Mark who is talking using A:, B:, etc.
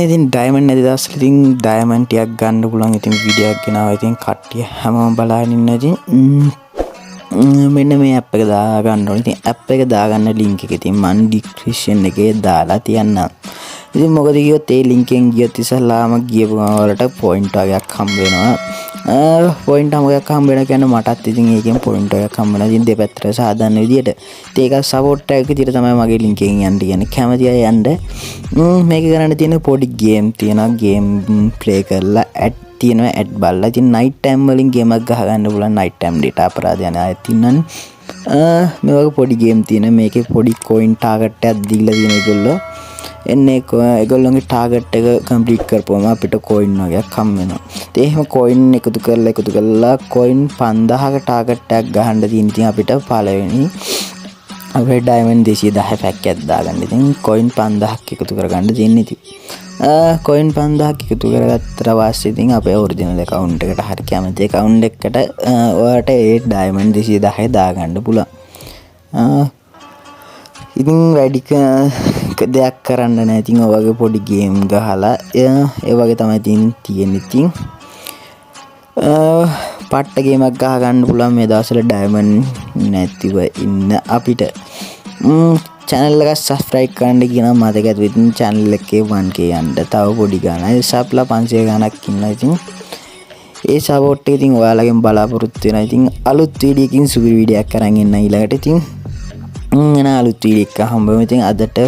A: ඉතින් ඩයමන්ඩ් නැති දවස්වල ඉතින් ඩයමන්ඩ් ටිකක් ගන්න පුළුවන්. ඉතින් වීඩියෝ එකක් ගෙනාවා. ඉතින් කට්ටිය හැමෝම බලාගෙන ඉන්න. ඉතින් මෙන්න මේ ඇප් එක දාගන්න ඕනේ. ඉතින් ඇප් එක දාගන්න ලින්ක් එක ඉතින් මම ඩිස්ක්‍රිප්ෂන් එකේ දාලා තියන්නම්. ඉතින් මොකද කිව්වොත් ඒ ලින්ක් එකෙන් ගියොත් ඉස්සල්ලාම ගියපු වලට පොයින්ට් වගේක් හම්බ වෙනවා. පොයින්ට් වගේක් හම්බ වෙනවා කියන්නේ මටත් ඉතින් ඒකෙන් පොයින්ට් වගේක් හම්බ වෙනවා. ඉතින් දෙපැත්තට සාධාරණ විදියට. ඉතින් ඒක සපෝට් එකක් විදියට තමයි මගේ ලින්ක් එකෙන් යන්න කියන්නේ. කැමති අය යන්න. මේක කරන්න තියෙන පොඩි ගේම් තියෙනවා. ගේම් ප්ලේ කරලා ඇඩ් තියෙනවා. ඇඩ් බලලා ඉතින් නයිට් ටයිම් වලින් ගේම් එකක් ගහ ගන්න පුළුවන්. නයිට් ටයිම් ඩේටා අපරාධ යන අයත් ඉන්නන්නේ. මේ වගේ පොඩි ගේම් තියෙනවා. මේකේ පොඩි කොයින් ටාගට් එකක් දීලා තියෙන ඒගොල්ලෝ. එන්නේ ඒගොල්ලෝගේ ටාගට් එක කම්ප්ලීට් කරපුවම අපිට කොයින් වගේක් හම් වෙනවා. ඉතින් එහෙම කොයින් එකතු කරලා කොයින් 5000ක ටාගට් එකක් ගහන්න තියෙන. ඉතින් අපිට පළවෙනි අපේ ඩයමන්ඩ් 210 පැක් එකක් දාගන්න. ඉතින් කොයින් 5000ක් එකතු කරගන්න තියෙන. ඉතින් කොයින් 5000ක් එකතු කරගත්තට පස්සේ ඉතින් අපේ ඔරිජිනල් account එකට හරි කැමති account එකකට ඔයාලට ඒ ඩයමන්ඩ් 210 දාගන්න පුළුවන්. ඉතින් වැඩි දෙයක් කරන්න නැහැ. ඉතින් ඔය වගේ පොඩි ගේම් ගහලා ඒ වගේ තමයි තියෙන්නේ. ඉතින් පට්ට ගේමක් ගහ ගන්න පුළුවන් මේ දවස්වල ඩයමන්ඩ් නැතිව ඉන්න අපිට. channel එක subscribe කරන්න කියනවා මතක ඇතුව. ඉතින් channel එකේ 1k යන්න තව පොඩි ගානක් subලා 500 ගානක් ඉන්නවා. ඉතින් ඒ support එක ඉතින් ඔයාලගෙන් බලාපොරොත්තු වෙනවා. ඉතින් අලුත් වීඩියෝ එකකින් සුපිරි වීඩියෝ එකක් අරන් එන්න ඊළඟට. ඉතින් එන අලුත් වීඩියෝ එකක් හම්බෙමු. ඉතින් අදට